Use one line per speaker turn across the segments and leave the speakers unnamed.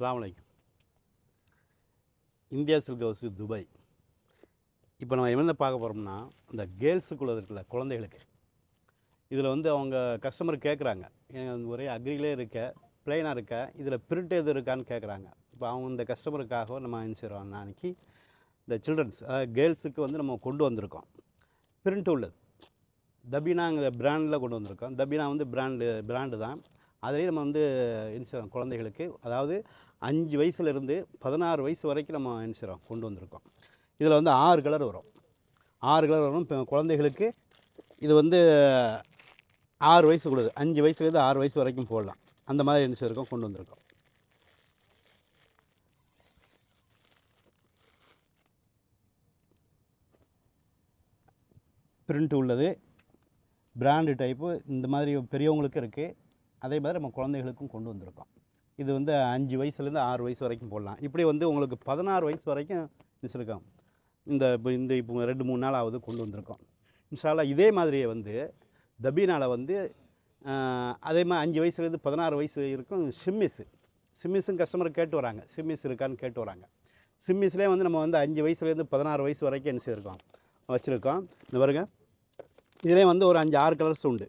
அஸ்ஸலாமு அலைக்கும். India silk house Dubai. இப்போ நம்ம என்ன பார்க்க போகிறோம்னா, இந்த கேர்ள்ஸுக்குள்ளே இருக்குல்ல, குழந்தைகளுக்கு. இதில் வந்து அவங்க கஸ்டமர் கேட்குறாங்க, எனக்கு ஒரே அக்ரிலே இருக்க, ப்ளைனாக இருக்க, இதில் பிரிண்ட் எதுவும் இருக்கான்னு கேட்குறாங்க. இப்போ அவங்க இந்த கஸ்டமருக்காக நம்ம என்ன செய்கிறோம், அன்றைக்கி இந்த சில்ட்ரன்ஸ், அதாவது கேர்ள்ஸுக்கு வந்து நம்ம கொண்டு வந்திருக்கோம். பிரிண்ட் உள்ளது தபீனாங்கிற பிராண்டில் கொண்டு வந்திருக்கோம். தபீனா வந்து பிராண்டு தான். அதிலேயே நம்ம வந்து என்ன செய்கிறோம், குழந்தைகளுக்கு, அதாவது 5 வயசுலேருந்து 16 வயசு வரைக்கும் நம்ம என்ன செய்கிறோம், கொண்டு வந்திருக்கோம். இதில் வந்து 6 கலர் வரும். 6 கலர் வரும். இப்போ குழந்தைகளுக்கு இது வந்து 6 வயசு கொடுது, 5 வயசுலேருந்து 6 வயசு வரைக்கும் போடலாம். அந்த மாதிரி என்ன செய்யிருக்கோம், கொண்டு வந்திருக்கோம். பிரிண்ட் உள்ளது, பிராண்டு டைப்பு, இந்த மாதிரி பெரியவங்களுக்கு இருக்குது. அதே மாதிரி நம்ம குழந்தைகளுக்கும் கொண்டு வந்திருக்கோம். இது வந்து 5 வயசுலேருந்து 6 வயசு வரைக்கும் போடலாம். இப்படி வந்து உங்களுக்கு 16 வயசு வரைக்கும் வச்சுருக்கோம். இப்போ 2-3 நாள் ஆகுது கொண்டு வந்திருக்கோம். இன்ஷா அல்லாஹ் இதே மாதிரியே வந்து தபீனாவில் வந்து அதே மாதிரி 5 வயசுலேருந்து 16 வயசு இருக்கும் சிம்மிஸும் கஸ்டமர் கேட்டு வராங்க. சிம்மிஸ் இருக்கான்னு கேட்டு வராங்க. சிம்மிஸ்லேயே வந்து நம்ம வந்து 5 வயசுலேருந்து 16 வயசு வரைக்கும் என்ன செய்யிருக்கோம், வச்சுருக்கோம். இந்த பாருங்க, இதிலே வந்து ஒரு 5-6 கலர்ஸ் உண்டு.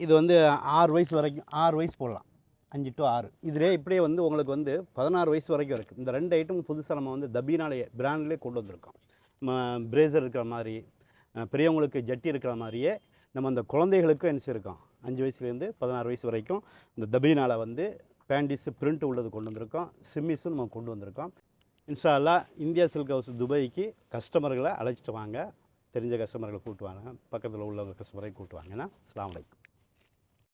இது வந்து 6 வயசு வரைக்கும், 6 வயசு போடலாம், 5 to 6. இதிலே இப்படியே வந்து உங்களுக்கு வந்து 16 வயசு வரைக்கும் இருக்குது. இந்த 2 ஐட்டம் புதுசாக நம்ம வந்து தபீனாலேயே பிராண்ட்லேயே கொண்டு வந்திருக்கோம். பிரேசர் இருக்கிற மாதிரி, பெரியவங்களுக்கு ஜட்டி இருக்கிற மாதிரியே நம்ம அந்த குழந்தைகளுக்கும் என்ன செய்யிருக்கோம், 5 வயசுலேருந்து 16 வயசு வரைக்கும் இந்த தபீனாவில் வந்து பேண்டிஸு பிரிண்ட் உள்ளது கொண்டு வந்திருக்கோம். சிம்மிஸும் நம்ம கொண்டு வந்திருக்கோம். இன்ஷா அல்லாஹ் இந்தியா சில்க் ஹவுஸ் துபாய்க்கு கஸ்டமர்களை அழைச்சிட்டு வாங்க. தெரிஞ்ச கஸ்டமர்களை கூட்டுவாங்க, பக்கத்தில் உள்ள கஸ்டமரை கூட்டுவாங்கன்னா. அஸ்ஸலாமு அலைக்கும்.